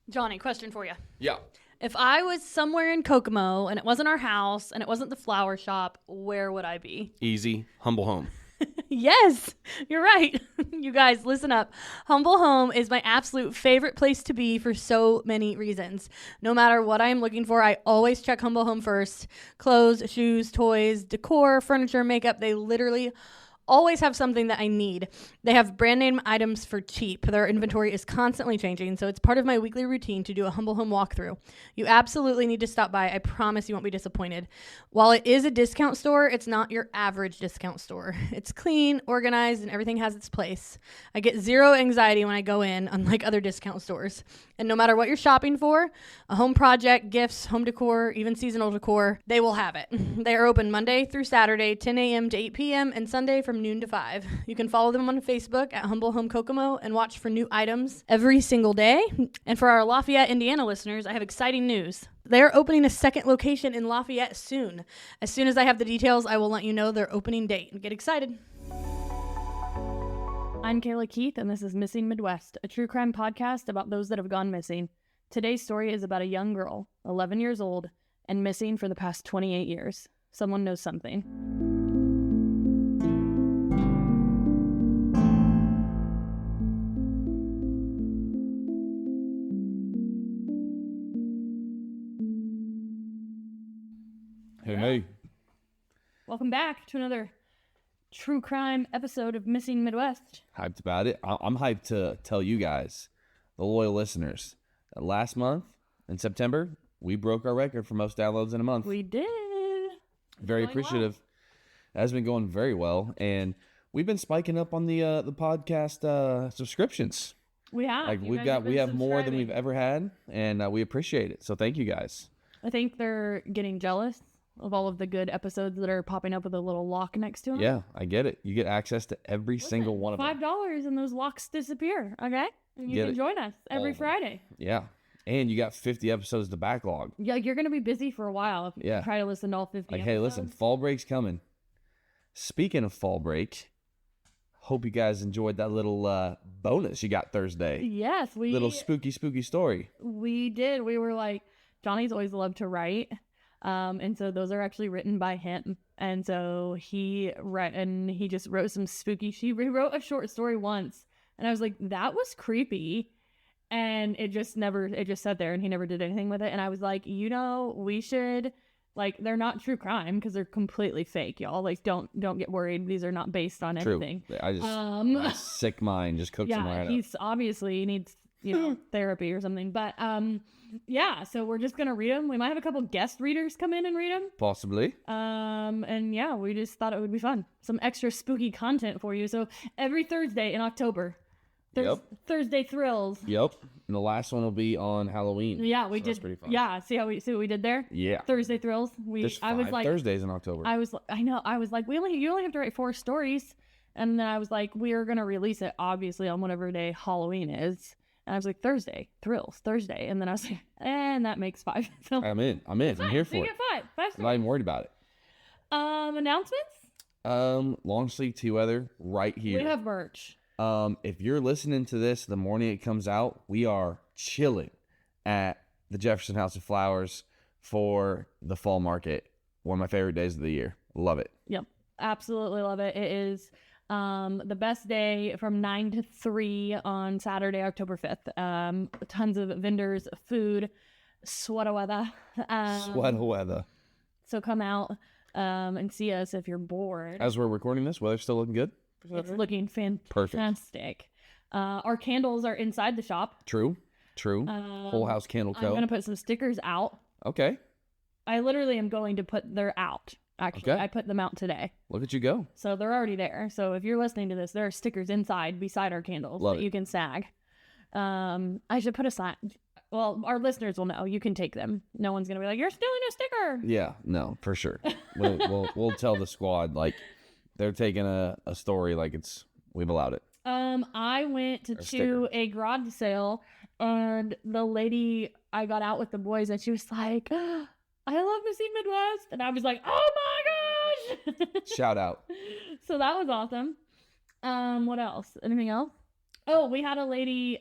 Johnny, question for you. Yeah. If I was somewhere in Kokomo and it wasn't our house and it wasn't the flower shop, where would I be? Easy. Humble home. Yes, you're right. You guys, listen up. Humble Home is my absolute favorite place to be for so many reasons. No matter what I am looking for, I always check Humble Home first. Clothes, shoes, toys, decor, furniture, makeup, they literally always have something that I need. They have brand name items for cheap. Their inventory is constantly changing, so it's part of my weekly routine to do a Humble Home walkthrough. You absolutely need to stop by. I promise you won't be disappointed. While it is a discount store, it's not your average discount store. It's clean, organized, and everything has its place. I get zero anxiety when I go in, unlike other discount stores. And no matter what you're shopping for, a home project, gifts, home decor, even seasonal decor, they will have it. They are open Monday through Saturday, 10 a.m. to 8 p.m., and Sunday from noon to 5. You can follow them on Facebook at Humble Home Kokomo and watch for new items every single day. And for our Lafayette, Indiana listeners, I have exciting news. They are opening a second location in Lafayette soon. As soon as I have the details, I will let you know their opening date. Get excited. I'm Kayla Keith, and this is Missing Midwest, a true crime podcast about those that have gone missing. Today's story is about a young girl, 11 years old, and missing for the past 28 years. Someone knows something. Hey. Welcome back to another true crime episode of Missing Midwest. Hyped about it. I'm hyped to tell you guys, the loyal listeners, that last month in September, we broke our record for most downloads in a month. We did. Very appreciative. Well. It has been going very well, and we've been spiking up on the podcast subscriptions. We have. Like we have more than we've ever had, and we appreciate it. So thank you guys. I think they're getting jealous of all of the good episodes that are popping up with a little lock next to them. Yeah, I get it. You get access to every single one of them. $5 and those locks disappear, okay? And you can join us every Friday. Yeah. And you got 50 episodes to backlog. Yeah, you're going to be busy for a while if you try to listen to all 50 episodes. Hey, listen, fall break's coming. Speaking of fall break, hope you guys enjoyed that little bonus you got Thursday. Yes. Little spooky story. We did. We were like, Johnny's always loved to write. And so those are actually written by him. And so he just wrote some spooky. He wrote a short story once, and I was like, that was creepy. And it just sat there, and he never did anything with it. And I was like, we should, like, they're not true crime because they're completely fake, y'all. Like, don't get worried. These are not based on anything. I just, my sick mind just cooks him right up. He's obviously needs, therapy or something. But, so we're just going to read them. We might have a couple guest readers come in and read them. Possibly. We just thought it would be fun. Some extra spooky content for you. So every Thursday in October, Thursday Thrills. Yep. And the last one will be on Halloween. Yeah, we did. That's pretty fun. Yeah, see what we did there? Yeah. Thursday Thrills. There's 5 Thursdays in October. I know. I was like, you only have to write 4 stories. And then I was like, we are going to release it obviously on whatever day Halloween is. And I was like, Thursday, Thrills, Thursday. And then I was like, and that makes 5. So I'm in. I'm here for it. 5 I'm not even worried about it. Announcements? Long sleeve tea weather right here. We have merch. If you're listening to this the morning it comes out, we are chilling at the Jefferson House of Flowers for the fall market. One of my favorite days of the year. Love it. Yep. Absolutely love it. It is the best day from 9 to 3 on Saturday, October 5th. Tons of vendors, food, sweater weather. Sweater weather. So come out and see us if you're bored. As we're recording this, weather's still looking good. It's looking fantastic. Perfect. Our candles are inside the shop. True. Whole House Candle Co. I'm going to put some stickers out. Okay. I literally am going to they're out. Actually, okay. I put them out today. Look at you go. So they're already there. So if you're listening to this, there are stickers beside our candles that you can snag. I should put a sign. Well, our listeners will know. You can take them. No one's going to be like, you're stealing a sticker. Yeah, no, for sure. We'll tell the squad, like, they're taking a story like we've allowed it. I went to a garage sale, and the lady, I got out with the boys, and she was like, I love Missing Midwest. And I was like, oh my gosh. Shout out. So that was awesome. What else? Anything else? Oh, we had a lady,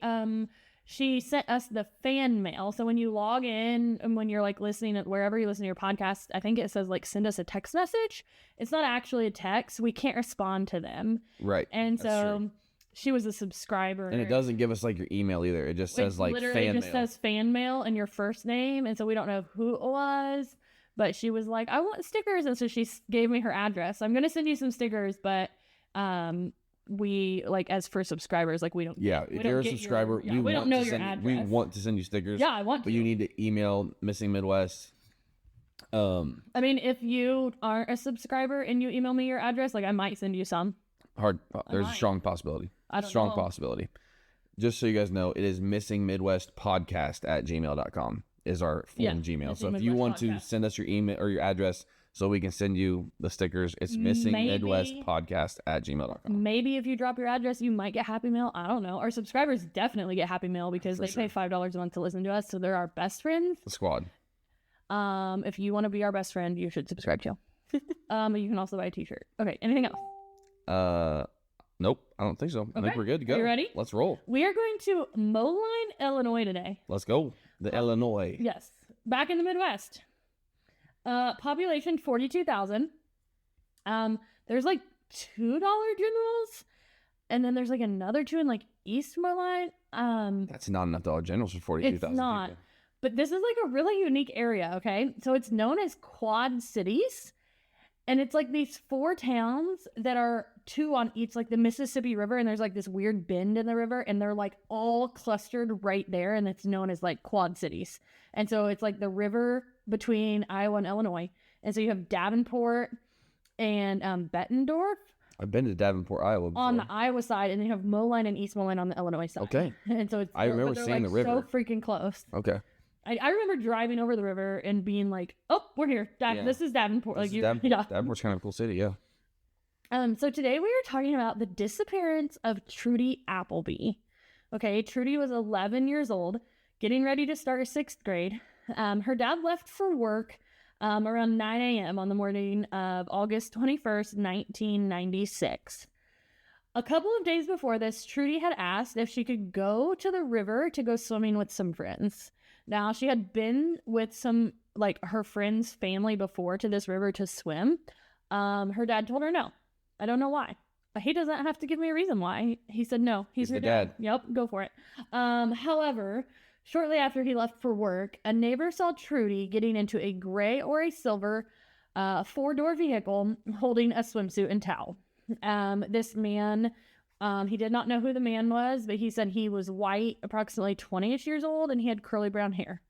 she sent us the fan mail. So when you log in and when you're like listening at wherever you listen to your podcast, I think it says like send us a text message. It's not actually a text. We can't respond to them. Right. And That's so true. she was a subscriber. And it doesn't give us like your email either. It just says like literally fan just mail. says fan mail and your first name. And so we don't know who it was. But she was like, I want stickers. And so she gave me her address. So I'm going to send you some stickers. But we, like, as for subscribers, like, we don't. Yeah, if you're a subscriber, we don't know your address. We want to send you stickers. Yeah, I want to. But you need to email Missing Midwest. I mean, if you aren't a subscriber and you email me your address, like, I might send you some. There's a strong possibility. Strong possibility. Just so you guys know, it is missingmidwestpodcast@gmail.com is our full Gmail. So if you want to send us your email or your address so we can send you the stickers, it's missingmidwestpodcast@gmail.com. Maybe if you drop your address, you might get Happy Mail. I don't know. Our subscribers definitely get Happy Mail because they pay $5 a month to listen to us. So they're our best friends. The squad. If you want to be our best friend, you should subscribe to. You can also buy a t-shirt. Okay. Anything else? Nope, I don't think so. Okay. I think we're good to go. Are you ready? Let's roll. We are going to Moline, Illinois today. Let's go. The Illinois. Yes. Back in the Midwest. Population 42,000. There's like $2 Generals, and then there's like another two in like East Moline. That's not enough Dollar Generals for 42,000. It's not. people. But this is like a really unique area, okay? So it's known as Quad Cities. And it's like these 4 towns that are 2 on each, like the Mississippi River, and there's like this weird bend in the river, and they're like all clustered right there, and it's known as like Quad Cities. And so it's like the river between Iowa and Illinois. And so you have Davenport and Bettendorf. I've been to Davenport, Iowa before. On the Iowa side, and then you have Moline and East Moline on the Illinois side. Okay. And so it's I remember seeing the river. So freaking close. Okay. I remember driving over the river and being like, "Oh, we're here. This is Davenport." Davenport's kind of a cool city, yeah. So today we are talking about the disappearance of Trudy Appleby. Okay, Trudy was 11 years old, getting ready to start 6th grade. Her dad left for work around 9 a.m. on the morning of August 21st, 1996. A couple of days before this, Trudy had asked if she could go to the river to go swimming with some friends. Now, she had been with some, like, her friend's family before to this river to swim. Her dad told her no. I don't know why. He doesn't have to give me a reason why. He said no. He's her dad. Yep, go for it. However, shortly after he left for work, a neighbor saw Trudy getting into a gray or a silver 4-door vehicle holding a swimsuit and towel. This man... he did not know who the man was, but he said he was white, approximately 20-ish years old, and he had curly brown hair.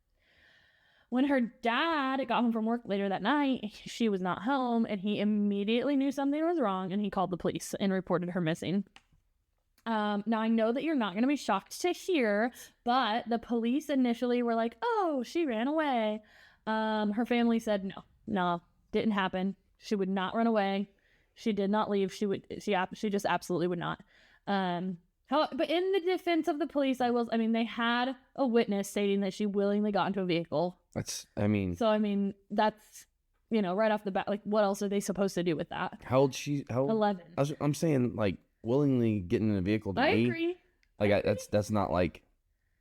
When her dad got home from work later that night, she was not home, and he immediately knew something was wrong, and he called the police and reported her missing. Now, I know that you're not going to be shocked to hear, but the police initially were like, "Oh, she ran away." Her family said, no, didn't happen. She would not run away. She did not leave. She just absolutely would not. But in the defense of the police, they had a witness stating that she willingly got into a vehicle. That's, that's, right off the bat, like, what else are they supposed to do with that? How old she? 11. I'm saying, like, willingly getting in a vehicle to I agree. Like, that's not like,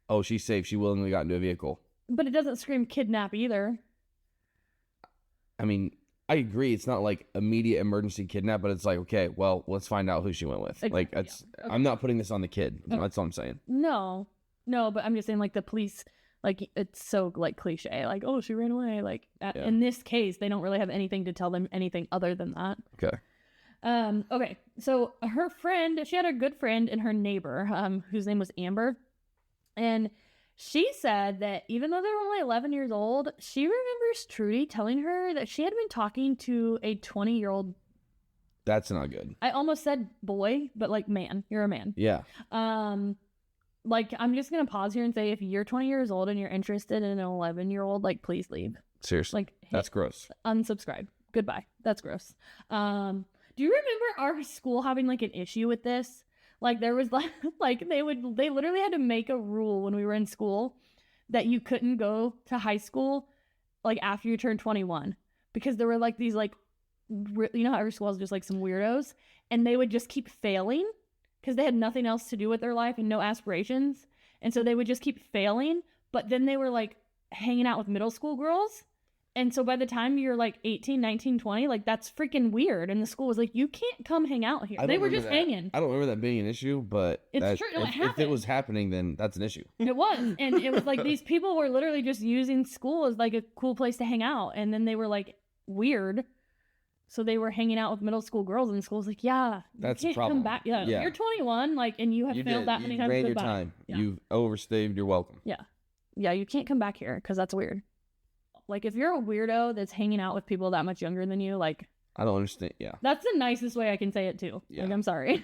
oh, she's safe. She willingly got into a vehicle. But it doesn't scream kidnap either. I mean, I agree. It's not like immediate emergency kidnap, but it's like, okay, well, let's find out who she went with. Exactly, like, that's, yeah. Okay. I'm not putting this on the kid. Okay. That's all I'm saying. No, but I'm just saying, like, the police, like, it's so, like, cliche. Like, oh, she ran away. Like, in this case, they don't really have anything to tell them anything other than that. Okay. Okay. So her friend, she had a good friend and her neighbor, whose name was Amber. And she said that even though they were only 11 years old, she remembers Trudy telling her that she had been talking to a 20-year-old. That's not good. I almost said boy, but like man. You're a man. Yeah. Like, I'm just going to pause here and say, if you're 20 years old and you're interested in an 11-year-old, like, please leave. Seriously. Like, that's gross. Unsubscribe. Goodbye. That's gross. Do you remember our school having, like, an issue with this? Like, there was, like they literally had to make a rule when we were in school that you couldn't go to high school, like, after you turned 21. Because there were, like, these, like, how every school has just, like, some weirdos. And they would just keep failing because they had nothing else to do with their life and no aspirations. And so they would just keep failing, but then they were like hanging out with middle school girls. And so by the time you're like 18, 19, 20, like that's freaking weird. And the school was like, you can't come hang out here. They were just hanging. I don't remember that being an issue, but It's true. If it was happening, then that's an issue. It was. And it was like these people were literally just using school as like a cool place to hang out. And then they were like weird. So they were hanging out with middle school girls, and the school's like, yeah, that's you a can't problem. come back. Yeah, you're 21, like, and you have failed that many times. You ran your time. Yeah. You've overstayed your welcome. Yeah, you can't come back here because that's weird. Like, if you're a weirdo that's hanging out with people that much younger than you, like, I don't understand. Yeah, that's the nicest way I can say it too. Yeah. Like, I'm sorry.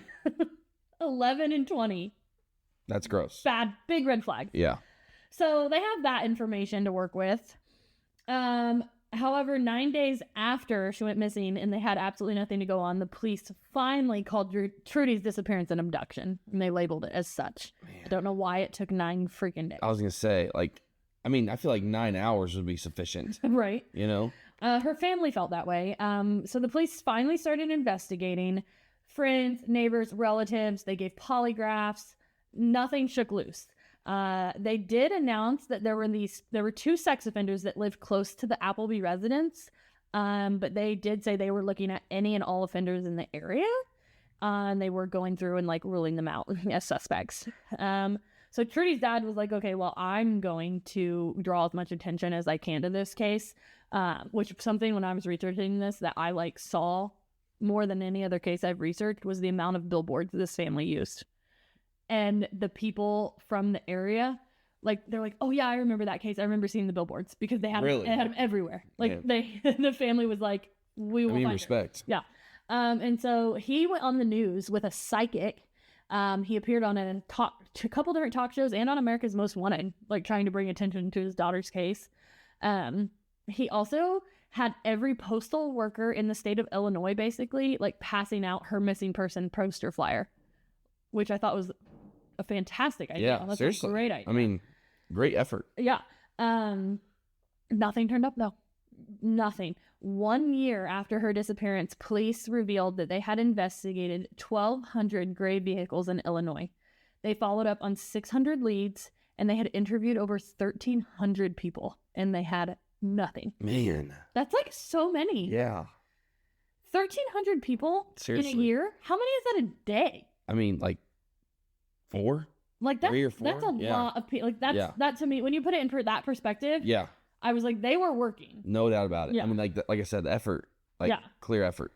11 and 20. That's gross. Bad, big red flag. Yeah. So they have that information to work with. However, 9 days after she went missing and they had absolutely nothing to go on, the police finally called Trudy's disappearance an abduction, and they labeled it as such. Man. I don't know why it took 9 freaking days. I was going to say, like, I mean, I feel like 9 hours would be sufficient. Right. You know? Her family felt that way. So the police finally started investigating. Friends, neighbors, relatives, they gave polygraphs. Nothing shook loose. They did announce that there were 2 sex offenders that lived close to the Appleby residence, but they did say they were looking at any and all offenders in the area, and they were going through and like ruling them out as suspects. So Trudy's dad was like, okay, well, I'm going to draw as much attention as I can to this case, which something when I was researching this that I like saw more than any other case I've researched was the amount of billboards this family used. And the people from the area, like, they're like, oh, yeah, I remember that case. I remember seeing the billboards because they had, they had them everywhere. Like, the family was like, we will find respect. Her. Yeah. And so he went on the news with a psychic. He appeared on a couple different talk shows and on America's Most Wanted, like, trying to bring attention to his daughter's case. He also had every postal worker in the state of Illinois, basically, like, passing out her missing person poster flyer, which I thought was a fantastic idea. Yeah, that's seriously. A great idea. I mean, great effort. Yeah. Nothing turned up though. Nothing. 1 year after her disappearance, police revealed that they had investigated 1,200 gray vehicles in Illinois. They followed up on 600 leads, and they had interviewed over 1,300 people, and they had nothing. Man. That's like so many. Yeah. 1,300 people Seriously. in a year? How many is that a day? I mean, like 4? Like that's 3 or 4? That's a lot of people. Like that to me, when you put it in that perspective, yeah, I was like, they were working. No doubt about it. Yeah. I mean, like I said, the effort, clear effort.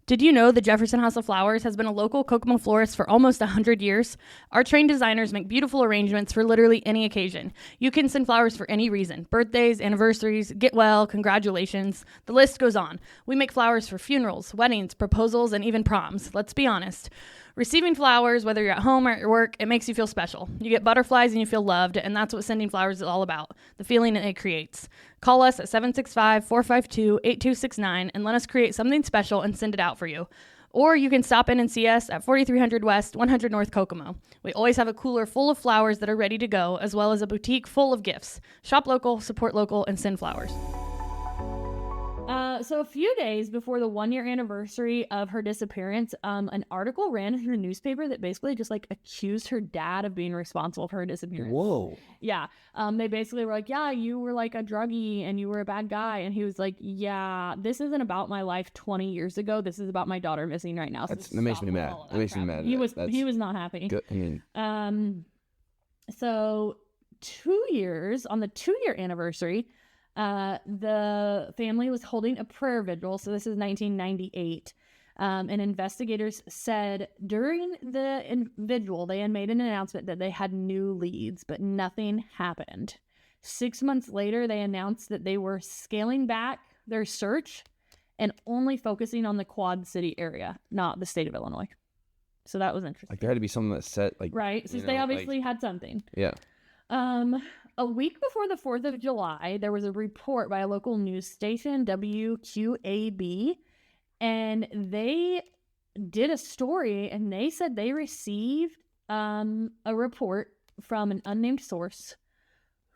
Did you know the Jefferson House of Flowers has been a local Kokomo florist for almost 100 years? Our trained designers make beautiful arrangements for literally any occasion. You can send flowers for any reason. Birthdays, anniversaries, get well, congratulations. The list goes on. We make flowers for funerals, weddings, proposals, and even proms. Let's be honest. Receiving flowers, whether you're at home or at your work, it makes you feel special. You get butterflies and you feel loved, and that's what sending flowers is all about, the feeling it creates. Call us at 765-452-8269 and let us create something special and send it out for you. Or you can stop in and see us at 4300 West, 100 North Kokomo. We always have a cooler full of flowers that are ready to go, as well as a boutique full of gifts. Shop local, support local, and send flowers. So a few days before the 1 year anniversary of her disappearance, an article ran in her newspaper that basically just like accused her dad of being responsible for her disappearance. Whoa. Yeah. They basically were like, yeah, you were like a druggie and you were a bad guy. And he was like, yeah, this isn't about my life 20 years ago. This is about my daughter missing right now. So that makes me mad. That makes me mad. He was not happy. Good. I mean, so 2 years on the 2 year anniversary, the family was holding a prayer vigil. So this is 1998. And investigators said during the vigil, they had made an announcement that they had new leads, but nothing happened. 6 months later, they announced that they were scaling back their search and only focusing on the Quad City area, not the state of Illinois. So that was interesting. like there had to be something that set like right. So they obviously had something. Yeah. A week before the 4th of July, there was a report by a local news station, WQAB, and they did a story, and they said they received a report from an unnamed source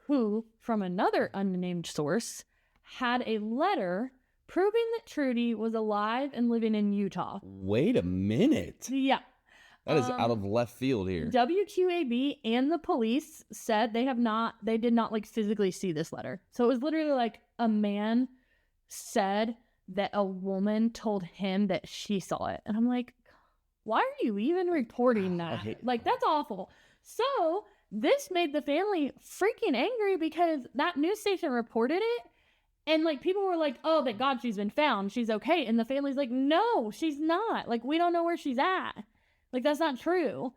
who, from another unnamed source, had a letter proving that Trudy was alive and living in Utah. Wait a minute. Yeah. That is out of left field here. WQAB and the police said they did not like physically see this letter. So it was literally like a man said that a woman told him that she saw it. And I'm like, why are you even reporting that? Like, that's awful. So this made the family freaking angry because that news station reported it. And like people were like, oh, thank God she's been found. She's okay. And the family's like, no, she's not. Like, we don't know where she's at. Like, that's not true.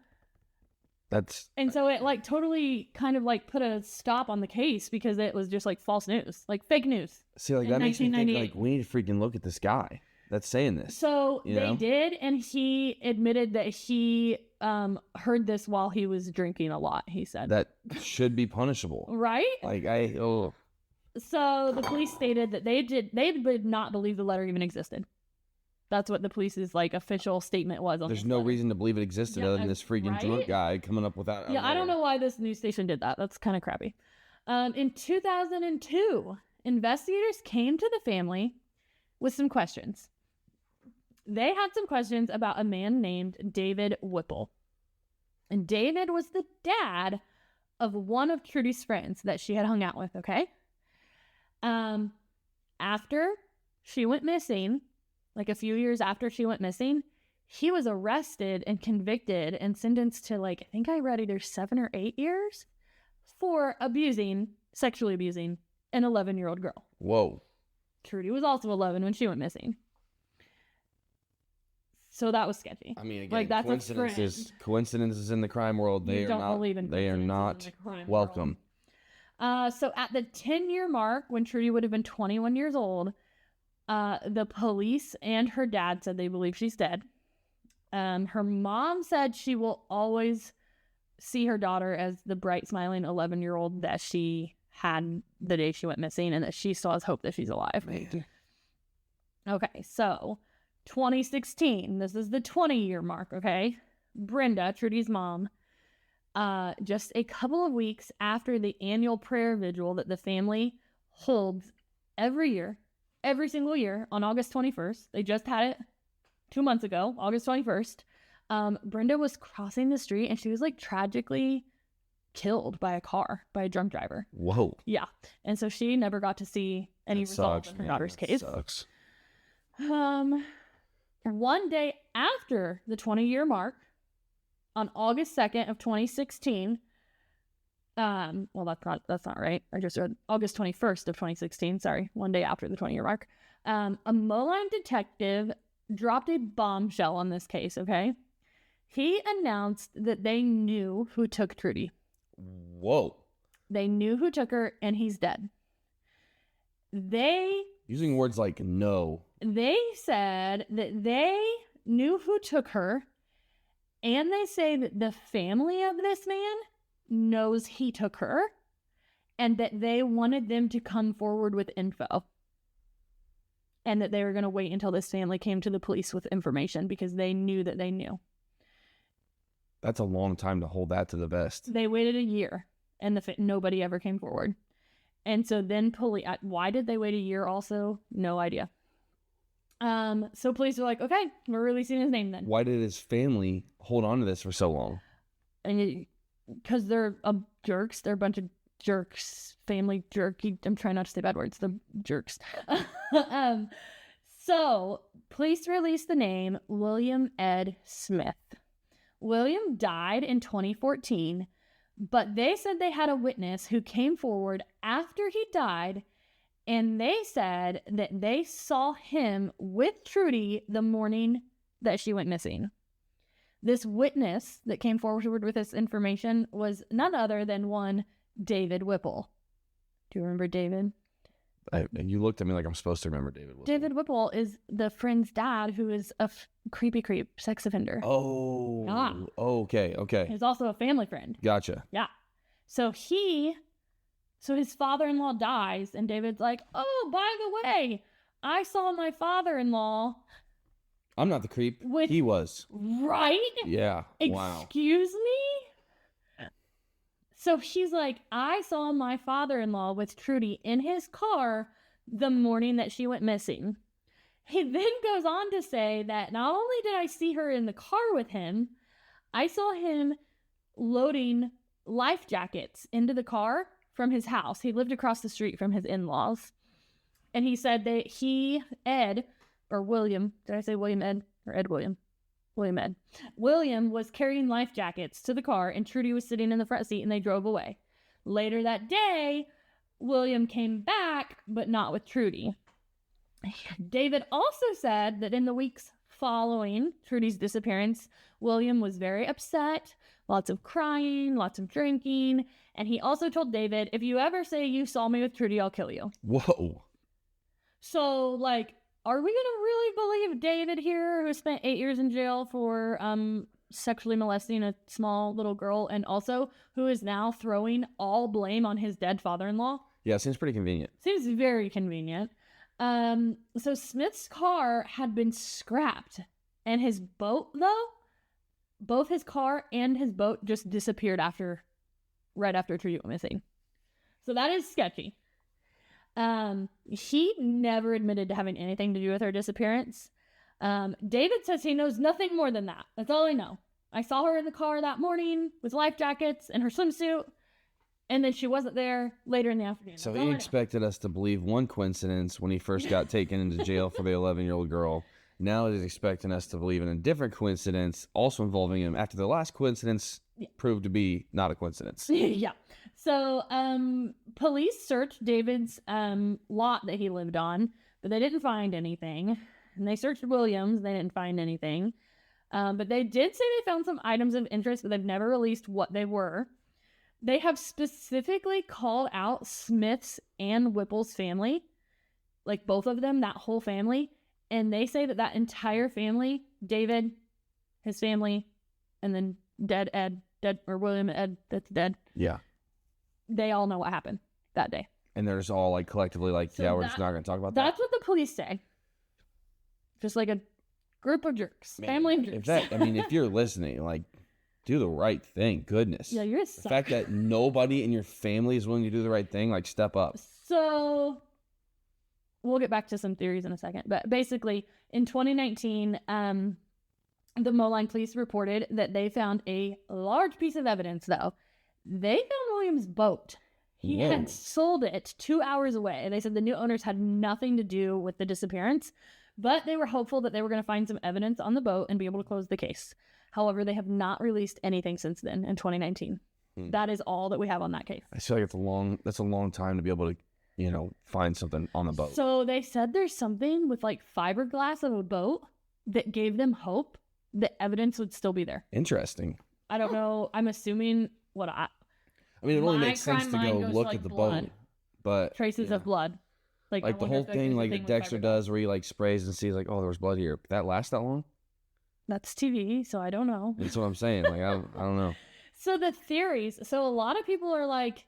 And so it like totally kind of like put a stop on the case because it was just like false news, like fake news. See, like that makes me think like we need to freaking look at this guy that's saying this. So they did, and he admitted that he heard this while he was drinking a lot, he said. That should be punishable. Right? Like So the police stated that they did not believe the letter even existed. That's what the police's like official statement was on There's no reason to believe it existed other than this freaking drunk guy coming up with that. Yeah, I don't know why this news station did that. That's kind of crappy. In 2002, investigators came to the family with some questions. They had some questions about a man named David Whipple. And David was the dad of one of Trudy's friends that she had hung out with, okay? After she went missing, like a few years after she went missing, he was arrested and convicted and sentenced to like, I think I read either 7 or 8 years for sexually abusing an 11-year-old girl. Whoa. Trudy was also 11 when she went missing. So that was sketchy. I mean, again, like, that's coincidences in the crime world, they are not welcome. So at the 10-year mark, when Trudy would have been 21 years old, the police and her dad said they believe she's dead. Her mom said she will always see her daughter as the bright, smiling 11-year-old that she had the day she went missing, and that she still has hope that she's alive. Man. Okay, so 2016, this is the 20-year mark, okay? Brenda, Trudy's mom, just a couple of weeks after the annual prayer vigil that the family holds every single year on August 21st. They just had it 2 months ago, August 21st. Brenda was crossing the street and she was like tragically killed by a drunk driver. Whoa. Yeah. And so she never got to see any result in her daughter's case. Sucks. One day after the 20-year mark, on August 2nd of 2016, well, that's not right. I just read August 21st of 2016. Sorry. One day after the 20-year mark. A Moline detective dropped a bombshell on this case, okay? He announced that they knew who took Trudy. Whoa. They knew who took her, and he's dead. Using words like no. They said that they knew who took her, and they say that the family of this man knows he took her, and that they wanted them to come forward with info, and that they were going to wait until this family came to the police with information because they knew that they knew. That's a long time to hold that to the vest. They waited a year, and nobody ever came forward. And so then why did they wait a year also? No idea. So police are like, okay, we're releasing his name then. Why did his family hold on to this for so long? And because they're jerks. They're a bunch of jerks. Family jerky. I'm trying not to say bad words. The jerks. So police released the name William Ed Smith. William died in 2014, but they said they had a witness who came forward after he died, and they said that they saw him with Trudy the morning that she went missing. This witness that came forward with this information was none other than one David Whipple. Do you remember David? You looked at me like I'm supposed to remember David Whipple. David Whipple is the friend's dad who is a creepy sex offender. Oh. Yeah. Okay. He's also a family friend. Gotcha. Yeah. So his father-in-law dies, and David's like, oh, by the way, I saw my father-in-law. I'm not the creep. He was. Right? Yeah. Wow. Excuse me? So he's like, I saw my father-in-law with Trudy in his car the morning that she went missing. He then goes on to say that not only did I see her in the car with him, I saw him loading life jackets into the car from his house. He lived across the street from his in-laws. And he said that Ed, or William, did I say William Ed or Ed William? William Ed. William was carrying life jackets to the car, and Trudy was sitting in the front seat, and they drove away. Later that day, William came back, but not with Trudy. David also said that in the weeks following Trudy's disappearance, William was very upset, lots of crying, lots of drinking, and he also told David, if you ever say you saw me with Trudy, I'll kill you. Whoa. So, like, are we going to really believe David here, who spent 8 years in jail for sexually molesting a small little girl, and also who is now throwing all blame on his dead father-in-law? Yeah, seems pretty convenient. Seems very convenient. So Smith's car had been scrapped, and his boat, though, both his car and his boat just disappeared right after Trudy went missing. So that is sketchy. He never admitted to having anything to do with her disappearance. David says he knows nothing more than that. That's all I know. I saw her in the car that morning with life jackets and her swimsuit, and then she wasn't there later in the afternoon. So he expected us to believe one coincidence when he first got taken into jail for the 11-year-old girl. Now he's expecting us to believe in a different coincidence also involving him after the last coincidence proved to be not a coincidence. Yeah. So police searched David's lot that he lived on, but they didn't find anything. And they searched Williams. They didn't find anything. But they did say they found some items of interest, but they've never released what they were. They have specifically called out Smith's and Whipple's family, like both of them, that whole family. And they say that entire family, David, his family, and then William Ed that's dead. Yeah. They all know what happened that day. And they're just all like collectively like, so yeah, we're just not going to talk about that. That's what the police say. Just like a group of jerks. Man, family of jerks. If you're listening, like, do the right thing. Goodness. Yeah, you're a The fact that nobody in your family is willing to do the right thing, like, step up. So we'll get back to some theories in a second. But basically, in 2019, the Moline police reported that they found a large piece of evidence, though. They found William's boat. He had sold it 2 hours away. They said the new owners had nothing to do with the disappearance, but they were hopeful that they were going to find some evidence on the boat and be able to close the case. However, they have not released anything since then in 2019. That is all that we have on that case. I feel like that's a long time to be able to, find something on the boat. So they said there's something with like fiberglass of a boat that gave them hope that evidence would still be there. Interesting. I don't know. I'm assuming it only makes sense to go look at the boat, but traces of blood. Like the whole thing, like that Dexter does, where he like sprays and sees like, oh, there was blood here. That lasts that long? That's TV, so I don't know. That's what I'm saying. Like I don't know. So the theories. So a lot of people are like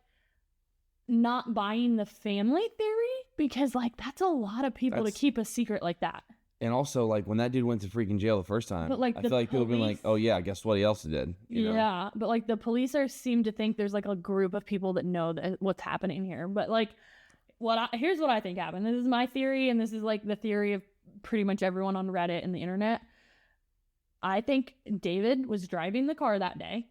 not buying the family theory because like that's a lot of people to keep a secret like that. And also, like, when that dude went to freaking jail the first time, but, like, I feel like people have been like, oh, yeah, guess what else did? You know? Yeah, but, like, the police seem to think there's, like, a group of people that know what's happening here. But, like, here's what I think happened. This is my theory, and this is, like, the theory of pretty much everyone on Reddit and the internet. I think David was driving the car that day.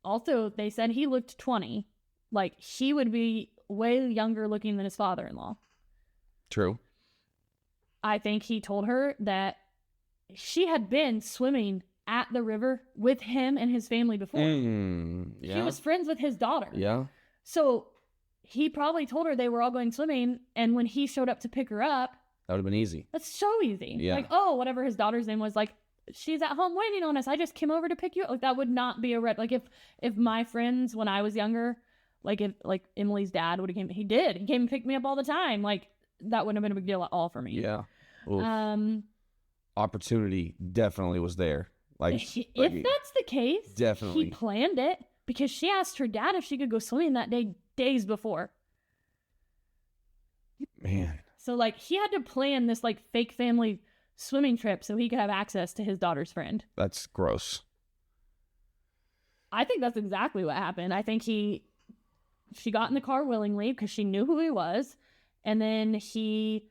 Also, they said he looked 20. Like, he would be way younger looking than his father-in-law. True. I think he told her that she had been swimming at the river with him and his family before. Yeah. He was friends with his daughter. Yeah. So he probably told her they were all going swimming, and when he showed up to pick her up... That would have been easy. That's so easy. Yeah. Like, oh, whatever his daughter's name was, like, she's at home waiting on us. I just came over to pick you up. Like, that would not be a red... Like, if my friends, when I was younger, like, if like Emily's dad would have came... He did. He came and picked me up all the time. Like, that wouldn't have been a big deal at all for me. Yeah. Opportunity definitely was there. Like, if that's the case, definitely he planned it because she asked her dad if she could go swimming that day days before. Man. So like he had to plan this like fake family swimming trip so he could have access to his daughter's friend. That's gross. I think that's exactly what happened. I think she got in the car willingly because she knew who he was, and then he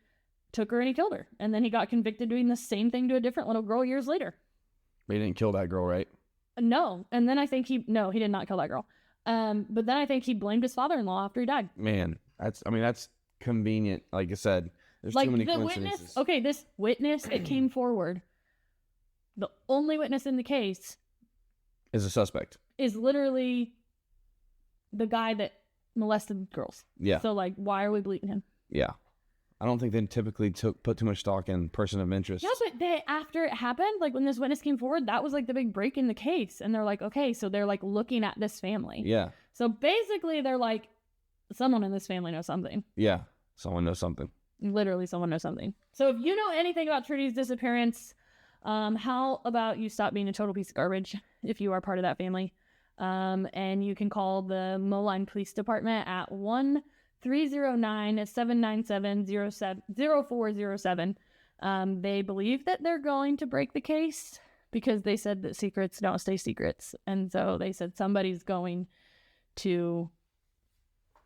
took her and he killed her. And then he got convicted doing the same thing to a different little girl years later. But he didn't kill that girl, right? No. And then I think he did not kill that girl. But then I think he blamed his father-in-law after he died. Man, that's convenient. Like I said, there's Like too many the coincidences. witness, okay, this witness that came forward, the only witness in the case Is a suspect. is literally the guy that molested girls. Yeah. So like, why are we believing him? Yeah. I don't think they typically put too much stock in person of interest. Yeah, but after it happened, like when this witness came forward, that was like the big break in the case. And they're like, okay, so they're like looking at this family. Yeah. So basically they're like, someone in this family knows something. Yeah. Someone knows something. Literally someone knows something. So if you know anything about Trudy's disappearance, how about you stop being a total piece of garbage if you are part of that family? And you can call the Moline Police Department at 1-309-797-0407. They believe that they're going to break the case because they said that secrets don't stay secrets. And so they said somebody's going to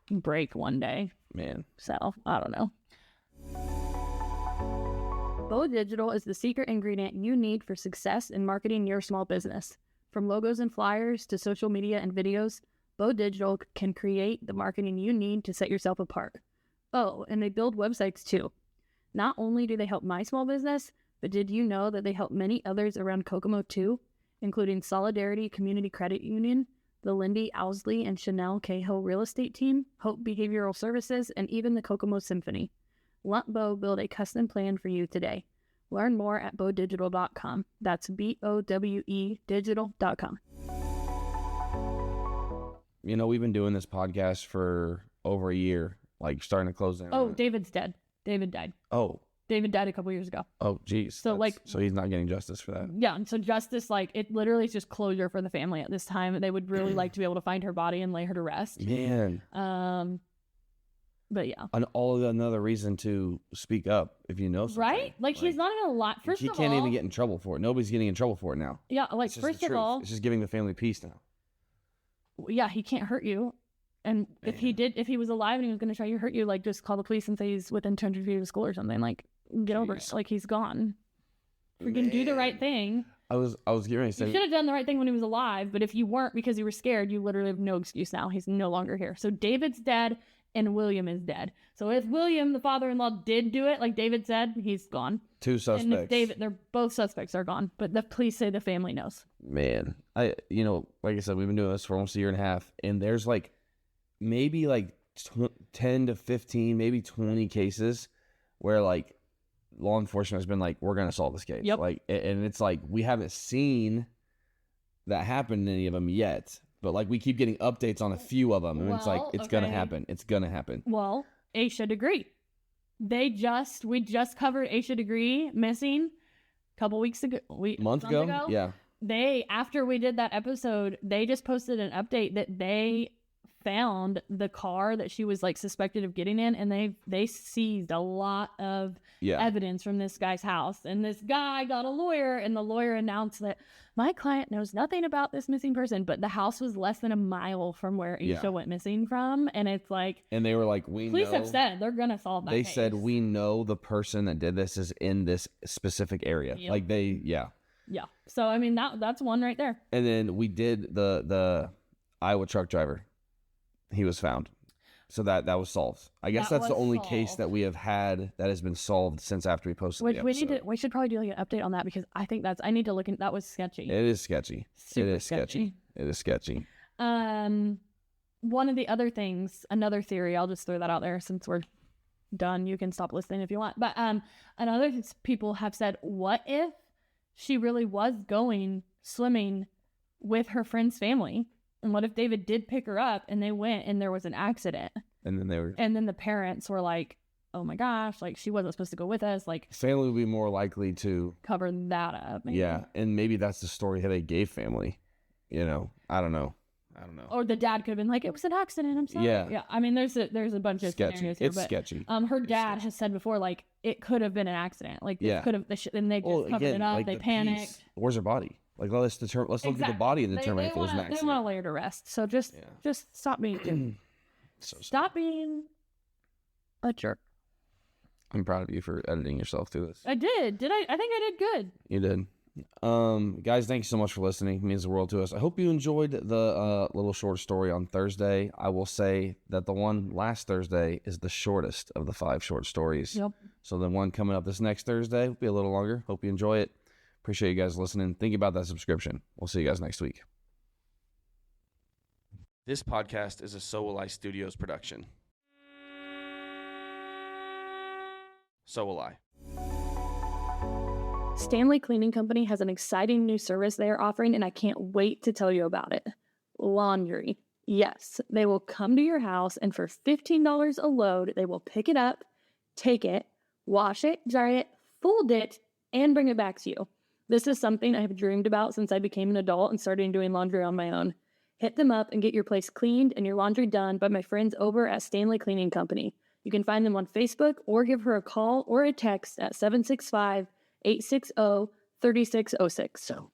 break one day. Man. So, I don't know. Bo Digital is the secret ingredient you need for success in marketing your small business. From logos and flyers to social media and videos, Bo Digital can create the marketing you need to set yourself apart. Oh, and they build websites too. Not only do they help my small business, but did you know that they help many others around Kokomo too, including Solidarity Community Credit Union, the Lindy Owsley and Chanel Cahill Real Estate Team, Hope Behavioral Services, and even the Kokomo Symphony. Let Bo build a custom plan for you today. Learn more at bowdigital.com. That's BOWE digital.com. You know, we've been doing this podcast for over a year, like starting to close down. Oh, David's dead. David died. Oh. David died a couple years ago. Oh, geez. So, so he's not getting justice for that. Yeah, and so justice, like, it literally is just closure for the family at this time. They would really like to be able to find her body and lay her to rest. Man. But yeah. And another reason to speak up if you know something. Right? Like he's not even a lot. First he of all, can't even get in trouble for it. Nobody's getting in trouble for it now. Yeah, like It's just first the of truth. all, It's just giving the family peace now. yeah, he can't hurt you. And if he was alive and he was going to try to hurt you, like just call the police and say he's within 200 feet of school or something. Like, get over it. Like, he's gone. Freaking do the right thing. I was getting ready to say. You should have done the right thing when he was alive, but if you weren't because you were scared, you literally have no excuse now. He's no longer here. So David's dead and William is dead. So if William, the father-in-law, did do it, like David said, he's gone. Two suspects. And if David, they're both suspects are gone, but the police say the family knows. Man, like I said, we've been doing this for almost a year and a half, and there's like maybe like 10 to 15, maybe 20 cases where like law enforcement has been like, we're going to solve this case. Yep. Like, and it's like, we haven't seen that happen in any of them yet, but like we keep getting updates on a few of them, and it's like, it's going to happen. It's going to happen. Well, Aisha Degree. We just covered Aisha Degree missing a couple weeks ago. Month ago? Yeah. After we did that episode, they just posted an update that they found the car that she was like suspected of getting in, and they seized a lot of evidence from this guy's house. And this guy got a lawyer, and the lawyer announced that my client knows nothing about this missing person, but the house was less than a mile from where Aisha went missing from. And it's like, and they were like, police have said they're gonna solve that case. Said we know the person that did this is in this specific area. Yep. Like yeah. So I mean that's one right there. And then we did the Iowa truck driver. He was found. So that was solved. I guess that's the only case that we have had that has been solved since after we posted the episode. We should probably do like an update on that, because I think I need to look in. That was sketchy. It is sketchy. Super sketchy. It is sketchy. One of the other things, another theory, I'll just throw that out there since we're done. You can stop listening if you want. But another people have said, what if she really was going swimming with her friend's family? And what if David did pick her up and they went and there was an accident? And then the parents were like, oh my gosh, like she wasn't supposed to go with us. Like family would be more likely to cover that up. Maybe. Yeah. And maybe that's the story that they gave family. You know, I don't know. Or the dad could have been like, it was an accident. I'm sorry. Yeah. I mean, there's a bunch of sketchy. Scenarios here, it's sketchy. Her dad has said before, like it could have been an accident. Like it could have, and they just covered it up. Like they panicked. Where's her body? Like let's look at the body and determine if it was an accident. They want to lay her to rest. So just stop being stop being a jerk. I'm proud of you for editing yourself through this. I did. Did I? I think I did good. You did. Guys, thank you so much for listening. It means the world to us. I hope you enjoyed the little short story on Thursday. I will say that the one last Thursday is the shortest of the 5 short stories. Yep. So the one coming up this next Thursday will be a little longer. Hope you enjoy it. Appreciate you guys listening. Think about that subscription. We'll see you guys next week. This podcast is a So.Will.I.Studos production. So will I. Stanley Cleaning Company has an exciting new service they are offering, and I can't wait to tell you about it. Laundry. Yes, they will come to your house, and for $15 a load, they will pick it up, take it, wash it, dry it, fold it, and bring it back to you. This is something I have dreamed about since I became an adult and started doing laundry on my own. Hit them up and get your place cleaned and your laundry done by my friends over at Stanley Cleaning Company. You can find them on Facebook or give her a call or a text at 765-860-3606.